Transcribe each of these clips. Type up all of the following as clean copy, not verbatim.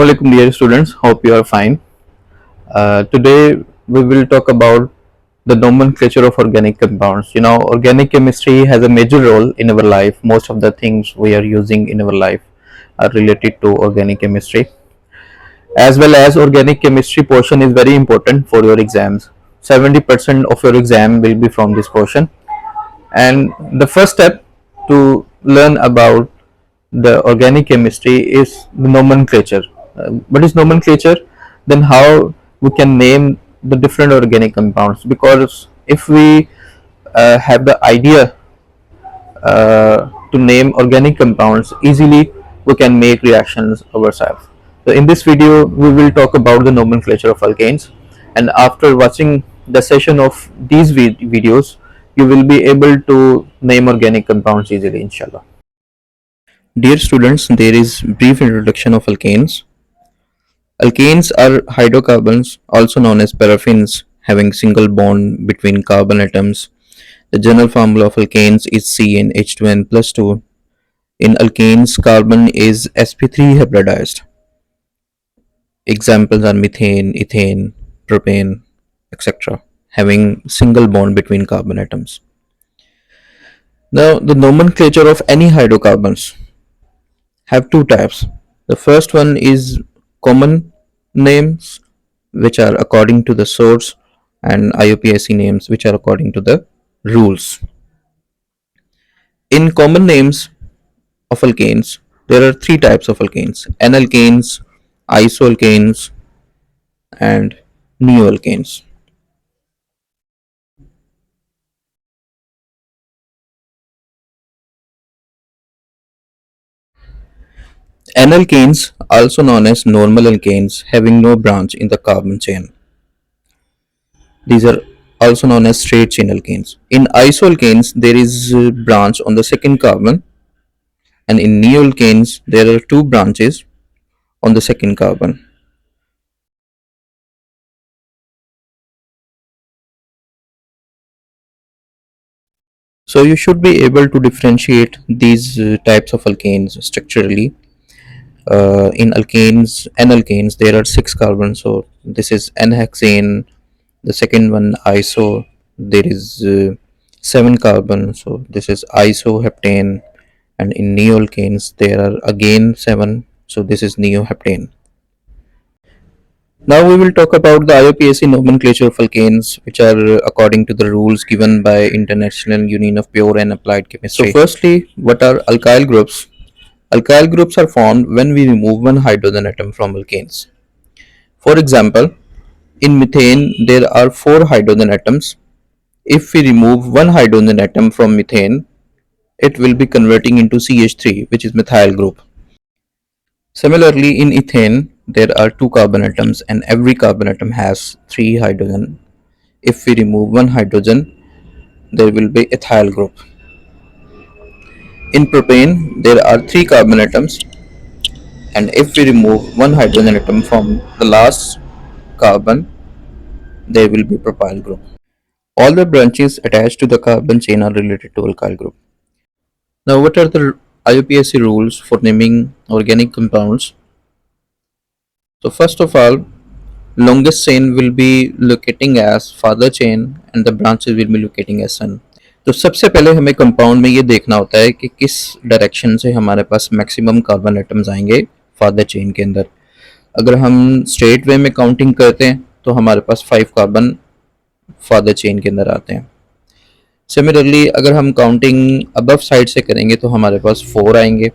Assalamualaikum dear students, hope you are fine. Today we will talk about the nomenclature of organic compounds. Organic chemistry has a major role in our life. Most of the things we are using in our life are related to organic chemistry. As well as organic chemistry portion is very important for your exams. 70% of your exam will be from this portion. And the first step to learn about the organic chemistry is the nomenclature. What is nomenclature? Then how we can name the different organic compounds? Because if we have the idea to name organic compounds easily, we can make reactions ourselves. So in this video we will talk about the nomenclature of alkanes, and after watching the session of these videos you will be able to name organic compounds easily, inshallah. Dear students, there is brief introduction of alkanes. Alkanes are hydrocarbons, also known as paraffins, having single bond between carbon atoms. The general formula of alkanes is CnH2n plus 2. In alkanes, carbon is sp3 hybridized. Examples are methane, ethane, propane, etc., having single bond between carbon atoms. Now, the nomenclature of any hydrocarbons have two types. The first one is common names, which are according to the source, and IUPAC names, which are according to the rules. In common names of alkanes, there are three types of alkanes: N-alkanes, isoalkanes, and neoalkanes. N-alkanes, also known as normal alkanes, having no branch in the carbon chain. These are also known as straight chain alkanes. In isoalkanes, there is a branch on the second carbon, and in neoalkanes, there are two branches on the second carbon. So you should be able to differentiate these types of alkanes structurally. In alkanes, N-alkanes, there are six carbons. So this is N-hexane. The second one, iso, there is seven carbons. So this is isoheptane. And in neoalkanes, there are again seven. So this is neoheptane. Now we will talk about the IUPAC nomenclature of alkanes, which are according to the rules given by International Union of Pure and Applied Chemistry. So firstly, what are alkyl groups? Alkyl groups are formed when we remove one hydrogen atom from alkanes. For example, in methane, there are four hydrogen atoms. If we remove one hydrogen atom from methane, it will be converting into CH3, which is methyl group. Similarly, in ethane, there are two carbon atoms and every carbon atom has three hydrogen. If we remove one hydrogen, there will be ethyl group. In propane, there are three carbon atoms, and if we remove one hydrogen atom from the last carbon, there will be propyl group. All the branches attached to the carbon chain are related to alkyl group. Now, what are the IUPAC rules for naming organic compounds? So first of all, longest chain will be locating as father chain and the branches will be locating as son. तो सबसे पहले हमें compound में ये देखना होता है कि किस डायरेक्शन से हमारे पास मैक्सिमम कार्बन एटम्स आएंगे फादर चेन के अंदर. अगर हम स्ट्रेट वे में काउंटिंग करते हैं तो हमारे पास 5 कार्बन फादर चेन के अंदर आते हैं. सिमिलरली अगर हम काउंटिंग अबव साइड से करेंगे तो हमारे पास 4 आएंगे,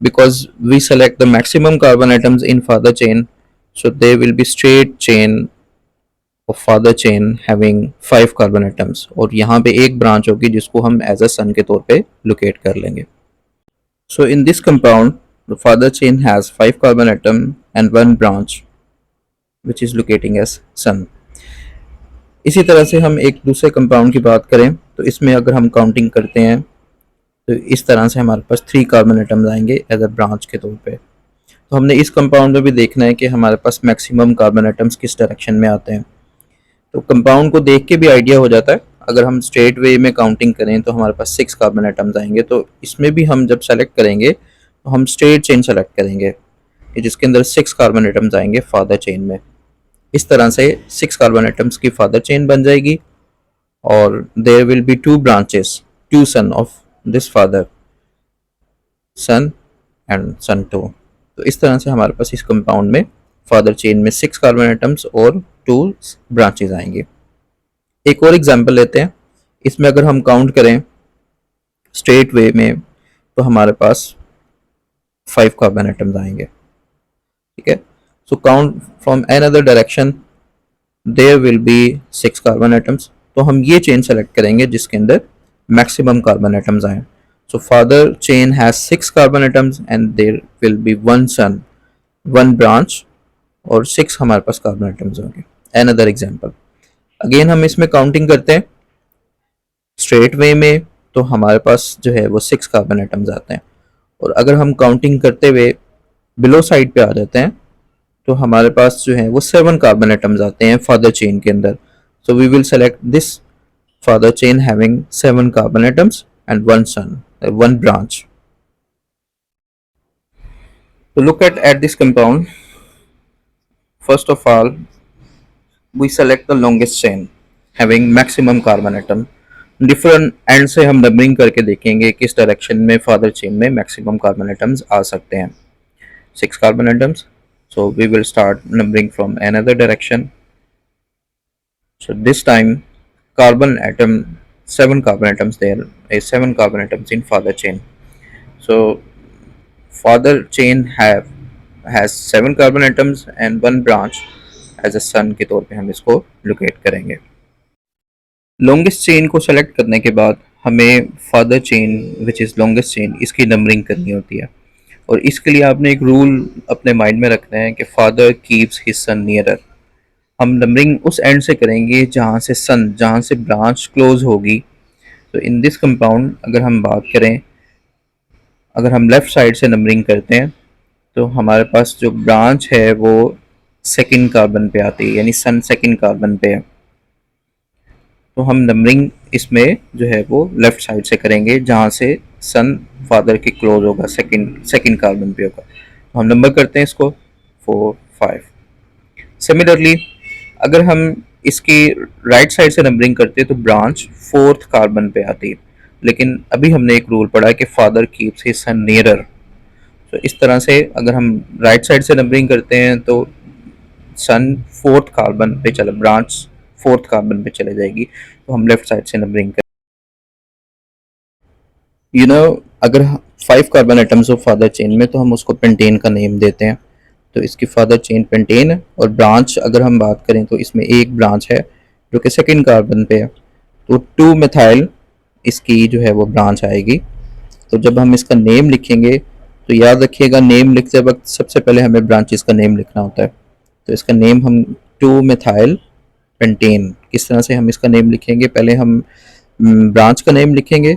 because we select the maximum carbon atoms in father chain, so they will be straight chain of father chain having 5 carbon atoms, और यहाँ पे एक ब्रांच होगी जिसको हम एज अ सन के तौर पे लोकेट कर लेंगे. So in this compound the father chain has 5 carbon atom and one branch which is locating as sun. इसी तरह से हम एक दूसरे कंपाउंड की बात करें तो इसमें अगर हम काउंटिंग करते हैं तो इस तरह से हमारे पास 3 कार्बन एटम्स आएंगे एज अ ब्रांच के तौर पे. तो हमने इस कंपाउंड में भी देखना है कि हमारे पास मैक्सिमम कार्बन एटम्स किस डायरेक्शन में आते हैं. तो कंपाउंड को देख के भी आइडिया हो जाता है. अगर हम स्ट्रेट वे में काउंटिंग करें तो हमारे पास 6 कार्बन एटम्स आएंगे. तो इसमें भी हम जब सेलेक्ट करेंगे तो हम स्ट्रेट चेन सेलेक्ट करेंगे. जिसके अंदर 6 कार्बन एटम्स आएंगे फादर चेन में। इस तरह से 6 कार्बन एटम्स की फादर चेन बन जाएगी और there will be 2 branches, 2 son of this father, son and son 2। तो इस तरह से हमारे पास इस कंपाउंड में फादर चेन में 6 कार्बन एटम्स और 2 ब्रांचेस आएंगे। एक और एग्जांपल लेते हैं। इसमें अगर हम काउंट करें स्ट्रेट वे में तो हमारे पास 5 कार्बन एटम्स आएंगे। ठीक है, so count from another direction there will be 6 carbon atoms. तो हम ये चेन सेलेक्ट करेंगे जिसके अंदर मैक्सिमम कार्बन एटम्स आए। So father chain has 6 carbon atoms and there will be 1 son, 1 branch और 6 हमारे पास कार्बन एटम्स होंगे। अनदर एग्जांपल, अगेन हम इसमें काउंटिंग करते हैं स्ट्रेट वे में तो हमारे पास जो है वो 6 कार्बन एटम्स आते हैं, और अगर हम काउंटिंग करते हुए बिलो साइड पे आ जाते हैं तो हमारे पास जो है वो 7 कार्बन एटम्स आते हैं फादर चेन के अंदर। So we will select this father chain having 7 carbon atoms and 1 son, 1 branch. To look at this compound, first of all we select the longest chain having maximum carbon atom। Different and से हम numbering करके देखेंगे किस direction में father chain में maximum carbon atoms आ सकते हैं। 6 carbon atoms, so we will start numbering from another direction। So this time carbon atom, 7 carbon atoms, there is 7 carbon atoms in father chain। So father chain has 7 carbon atoms and 1 branch। As a son के तौर पे हम इसको locate करेंगे। Longest chain को select करने के बाद हमें father chain which is longest chain इसकी नंबरिंग करनी होती है, और इसके लिए आपने एक रूल अपने माइंड में रखना है कि father keeps his son nearer. हम नंबरिंग उस एंड से करेंगे जहाँ से सन, जहाँ से ब्रांच क्लोज होगी। तो इन दिस कंपाउंड अगर हम बात करें, अगर हम लेफ़्ट साइड से नंबरिंग करते हैं तो हमारे पास जो ब्रांच है वो सेकंड कार्बन पे आती है, यानी सन सेकंड कार्बन पे है। तो हम नंबरिंग इसमें जो है वो लेफ़्ट साइड से करेंगे जहाँ से सन फादर के क्लोज होगा, सेकंड कार्बन पे होगा। तो हम नंबर करते हैं इसको 4, 5। सिमिलरली अगर हम इसकी राइट साइड से नंबरिंग करते हैं तो ब्रांच 4th कार्बन पे आती है, लेकिन अभी हमने एक रूल पढ़ा है कि father keeps his son nearer. तो इस तरह से अगर हम राइट साइड से नंबरिंग करते हैं तो सन 4th कार्बन पे चले, ब्रांच 4th कार्बन पे चले जाएगी। तो हम लेफ्ट साइड से नंबरिंग करें। अगर 5 कार्बन एटम्स हो फादर चेन में तो हम उसको पेंटेन का नेम देते हैं। तो इसकी फादर चेन पेंटेन है, और ब्रांच अगर हम बात करें तो इसमें एक ब्रांच है जो कि सेकंड कार्बन पे है, तो 2 मिथाइल इसकी जो है वो ब्रांच आएगी। तो जब हम इसका नेम लिखेंगे तो याद रखिएगा नेम लिखते वक्त सबसे पहले हमें ब्रांचेस का नेम लिखना होता है। तो इसका नेम हम 2 मिथाइल पेंटेन, किस तरह से हम इसका नेम लिखेंगे, पहले हम ब्रांच का नेम लिखेंगे,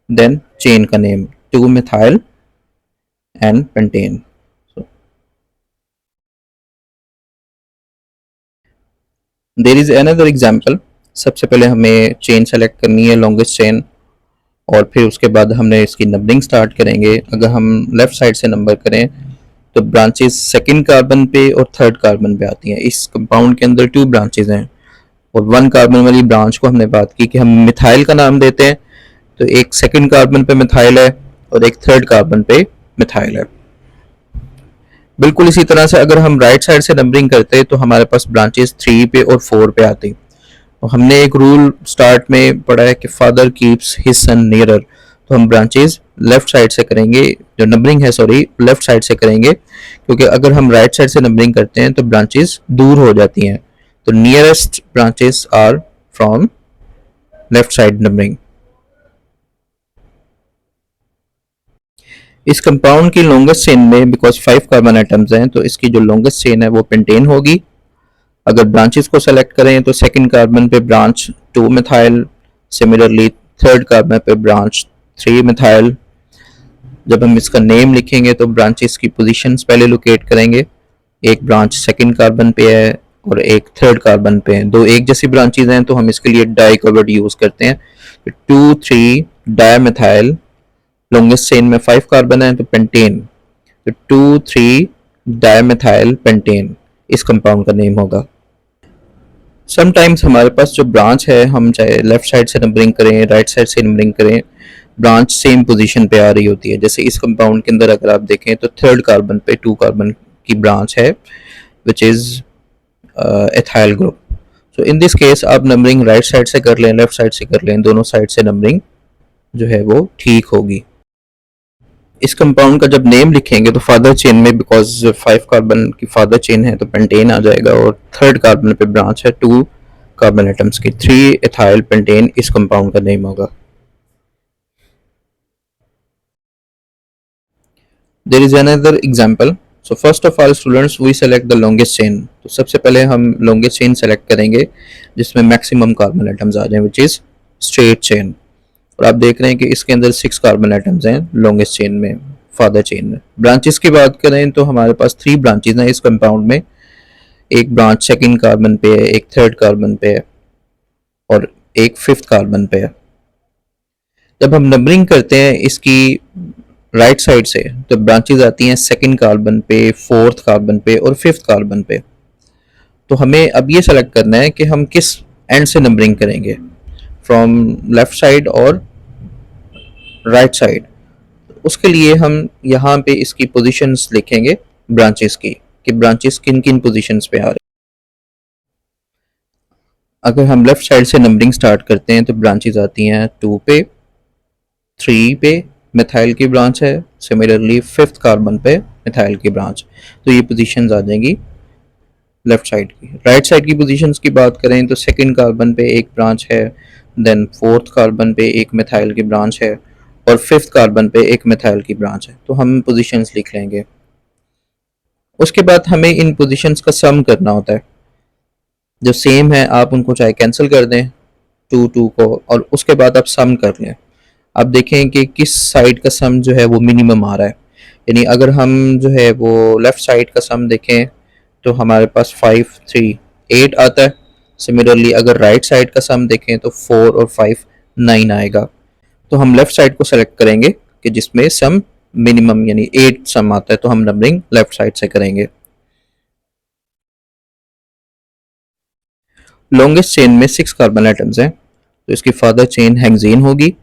देन चेन का name 2 methyl and pentane. There is another example. सबसे पहले हमें चेन सेलेक्ट करनी है, लॉन्गेस्ट चेन, और फिर उसके बाद हमने इसकी नंबरिंग स्टार्ट करेंगे। अगर हम लेफ्ट साइड से नंबर करें तो ब्रांचेस सेकंड कार्बन पे और थर्ड कार्बन पे आती हैं। इस कंपाउंड के अंदर 2 ब्रांचेस हैं, और 1 कार्बन वाली ब्रांच को हमने बात की कि हम मिथाइल का नाम देते हैं। तो एक सेकंड कार्बन पे मिथाइल है और एक थर्ड कार्बन पे मिथाइल है। बिल्कुल इसी तरह से अगर हम राइट साइड से नंबरिंग करते हैं तो हमारे पास ब्रांचेस 3 पे और 4 पे आती। तो हमने एक रूल स्टार्ट में पढ़ा है कि father keeps his son nearer. तो हम ब्रांचेस लेफ्ट साइड से करेंगे, जो नंबरिंग है सॉरी लेफ्ट साइड से करेंगे, क्योंकि अगर हम राइट साइड से नंबरिंग करते हैं तो ब्रांचेस दूर हो जाती हैं। तो nearest branches are from left side numbering. इस कंपाउंड की लॉन्गेस्ट चेन में बिकॉज 5 कार्बन एटम्स हैं तो इसकी जो लॉन्गेस्ट चेन है वो पेंटेन होगी। अगर ब्रांचेस को सेलेक्ट करें तो सेकंड कार्बन पे branch 2 methyl, similarly third carbon पे ब्रांच 3 मिथाइल। जब हम इसका नेम लिखेंगे तो ब्रांचेस की पोजीशंस पहले लोकेट करेंगे। एक ब्रांच सेकंड कार्बन पे है और एक थर्ड कार्बन पे है, दो एक जैसी ब्रांचेस हैं तो हम इसके लिए डाई का वर्ड यूज करते हैं। तो 2, 3 डायमिथाइल, लॉन्गेस्ट चेन में 5 कार्बन है तो पेंटेन। तो 2, 3 डायमेथाइल पेंटेन इस कंपाउंड का नेम होगा। समटाइम्स हमारे पास जो ब्रांच है, हम चाहे लेफ्ट साइड से नंबरिंग करें, राइट साइड से नंबरिंग करें, ब्रांच सेम पोजीशन पे आ रही होती है। जैसे इस कंपाउंड के अंदर अगर आप देखें तो थर्ड कार्बन पे 2 कार्बन की ब्रांच है which is ethyl group. So in this case आप नंबरिंग राइट साइड से कर लें, लेफ्ट साइड से कर लें, दोनों साइड से नंबरिंग जो है वो ठीक होगी। इस कंपाउंड का जब नेम लिखेंगे तो फादर चेन में, बिकॉज 5 कार्बन की फादर चेन है तो पेंटेन आ जाएगा, और थर्ड कार्बन पे ब्रांच है 2 कार्बन एटम्स की, 3 एथाइल पेंटेन इस कंपाउंड का नेम होगा। There is another example. So first of all students, we select the longest chain. तो सबसे पहले हम लॉन्गेस्ट चेन सेलेक्ट करेंगे जिसमें मैक्सिमम कार्बन एटम्स आ जाएं, विच इज स्ट्रेट चेन। और आप देख रहे हैं कि इसके अंदर 6 कार्बन एटम्स हैं लॉन्गेस्ट चेन में, फादर चेन में। ब्रांचेस की बात करें तो हमारे पास 3 ब्रांचेस हैं इस कंपाउंड में। एक ब्रांच सेकंड कार्बन पे है, एक थर्ड कार्बन पे है, और एक फिफ्थ कार्बन पे है। जब हम नंबरिंग करते हैं इसकी राइट साइड से, तो ब्रांचेस आती हैं सेकंड कार्बन पे, फोर्थ कार्बन पे और फिफ्थ कार्बन पे। तो हमें अब ये सेलेक्ट करना है कि हम किस एंड से नंबरिंग करेंगे, फ्रॉम लेफ्ट साइड और राइट साइड। उसके लिए हम यहाँ पे इसकी पोजीशंस लिखेंगे ब्रांचेस की, कि ब्रांचेस किन किन पोजीशंस पे आ रहे हैं। अगर हम लेफ्ट साइड से नंबरिंग स्टार्ट करते हैं तो ब्रांचेस आती हैं 2 पे, 3 पे मिथाइल की ब्रांच है, सिमिलरली फिफ्थ कार्बन पे मिथाइल की ब्रांच। तो ये पोजीशंस आ जाएंगी लेफ्ट साइड की। राइट साइड की पोजीशंस की बात करें तो सेकंड कार्बन पे एक ब्रांच है, देन फोर्थ कार्बन पे एक मिथाइल की ब्रांच है, और फिफ्थ कार्बन पे एक मिथाइल की ब्रांच है। तो हम पोजीशंस लिख लेंगे। उसके बाद हमें इन पोजीशंस का सम करना होता है। जो सेम है आप उनको चाहे कैंसिल कर दें, 2 को, और उसके बाद आप सम कर लें। आप देखें कि किस साइड का सम जो है वो मिनिमम आ रहा है। यानी अगर हम जो है वो लेफ्ट साइड का सम देखें तो हमारे पास 5 3 8 आता है। सिमिलरली अगर राइट साइड का सम देखें तो 4 और 5 9 आएगा। तो हम लेफ्ट साइड को सेलेक्ट करेंगे कि जिसमें सम मिनिमम यानी 8 सम आता है, तो हम नंबरिंग लेफ्ट साइड से करेंगे। लॉन्गेस्ट चेन में 6 कार्बन एटम्स हैं, तो इसकी फादर चेन हेक्सेन होगी।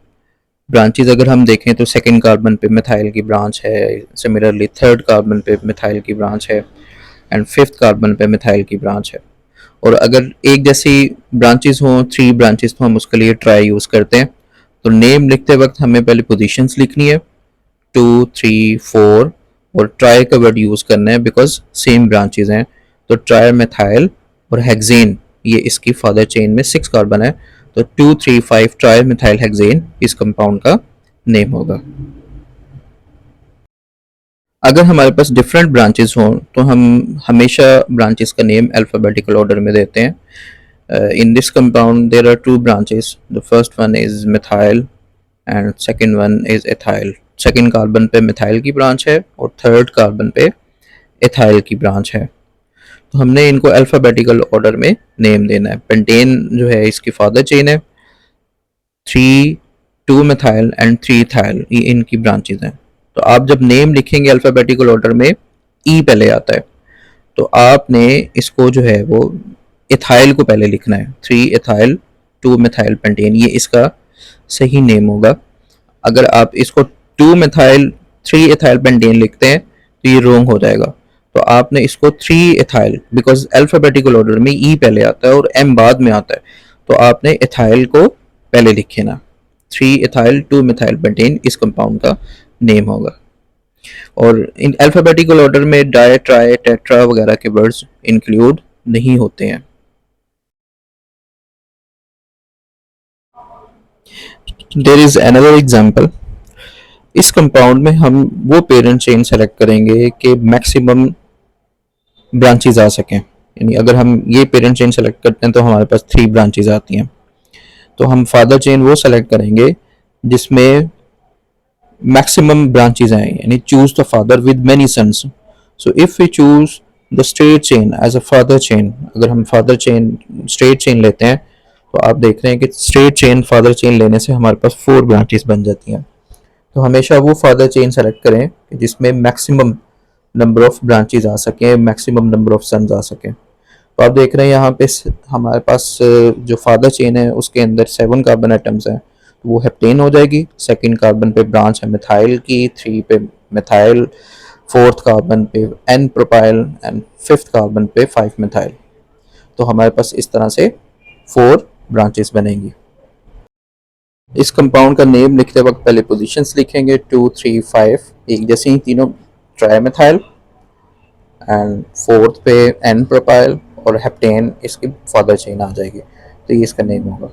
ब्रांचेस अगर हम देखें तो सेकंड कार्बन पे मिथाइल की ब्रांच है, सिमिलरली थर्ड कार्बन पे मिथाइल की ब्रांच है, एंड फिफ्थ कार्बन पे मिथाइल की ब्रांच है। और अगर एक जैसी ब्रांचेस हों, 3 ब्रांचेस, तो हम उसके लिए ट्राई यूज़ करते हैं। तो नेम लिखते वक्त हमें पहले पोजीशंस लिखनी है, 2 3 4, और ट्राई का वर्ड यूज़ करना है बिकॉज सेम ब्रांचेस हैं। तो ट्राई मिथाइल और हेक्सेन, ये इसकी फादर चेन में 6 कार्बन है, तो 2 3 5 ट्राई मिथाइल हेक्सेन इस कंपाउंड का नेम होगा। अगर हमारे पास डिफरेंट ब्रांचेस हों तो हम हमेशा ब्रांचेस का नेम अल्फ़ाबेटिकल ऑर्डर में देते हैं। In this compound there are 2 branches, the first one is methyl and second one is ethyl. Second carbon पे मिथाइल की ब्रांच है और थर्ड कार्बन पे एथाइल की ब्रांच है। तो हमने इनको अल्फ़ाबेटिकल ऑर्डर में नेम देना है। पेंटेन जो है इसकी फादर चेन है, 3 2 मिथाइल एंड 3 इथाइल, ये इनकी ब्रांचेस हैं। तो आप जब नेम लिखेंगे अल्फ़ाबेटिकल ऑर्डर में, ई पहले आता है, तो आपने इसको जो है वो इथाइल को पहले लिखना है। 3 इथाइल 2 मिथाइल पेंटेन, ये इसका सही नेम होगा। अगर आप इसको 2 मिथाइल 3 इथाइल पेंटेन लिखते हैं तो ये रॉन्ग हो जाएगा। तो आपने इसको 3 इथाइल, बिकॉज अल्फ़ाबेटिकल ऑर्डर में ई पहले आता है और एम बाद में आता है, तो आपने इथाइल को पहले लिखे ना। 3 इथाइल 2 मिथाइल पेंटेन इस कंपाउंड का नेम होगा। और इन अल्फ़ाबेटिकल ऑर्डर में डाई ट्राई टेट्रा वगैरह के वर्ड्स इंक्लूड नहीं होते हैं। There is another example. इस कंपाउंड में हम वो पेरेंट चेन सेलेक्ट करेंगे कि मैक्सिमम ब्रांचेस आ सकें। यानी अगर हम ये पेरेंट चेन सेलेक्ट करते हैं तो हमारे पास 3 ब्रांचेस आती हैं। तो हम फादर चेन वो सेलेक्ट करेंगे जिसमें maximum branches हैं, यानी choose the father with many sons. So if we choose the straight chain as a father chain, अगर हम father chain straight chain लेते हैं तो आप देख रहे हैं कि straight chain father chain लेने से हमारे पास 4 branches बन जाती हैं। तो हमेशा वो father chain सेलेक्ट करें जिसमें maximum नंबर ऑफ ब्रांचेज आ सकें, मैक्सिमम नंबर ऑफ सन्स आ सकें। तो आप देख रहे हैं यहाँ पे हमारे पास जो फादर चेन है उसके अंदर 7 कार्बन एटम्स हैं, तो वो हेप्टेन हो जाएगी। सेकंड कार्बन पे ब्रांच है मिथाइल की, 3 पे मिथाइल, फोर्थ कार्बन पे n propyl and fifth carbon पे 5 मिथाइल। तो हमारे पास इस तरह से 4 ब्रांचेस बनेंगी। इस कंपाउंड का नेम लिखते वक्त पहले पोजीशंस लिखेंगे 2, 3, 5 एक जैसे ही तीनों, ट्राई मिथाइल एंड फोर्थ पे एन प्रोपाइल और हेप्टेन इसकी फादर चेन आ जाएगी। तो ये इसका नेम होगा।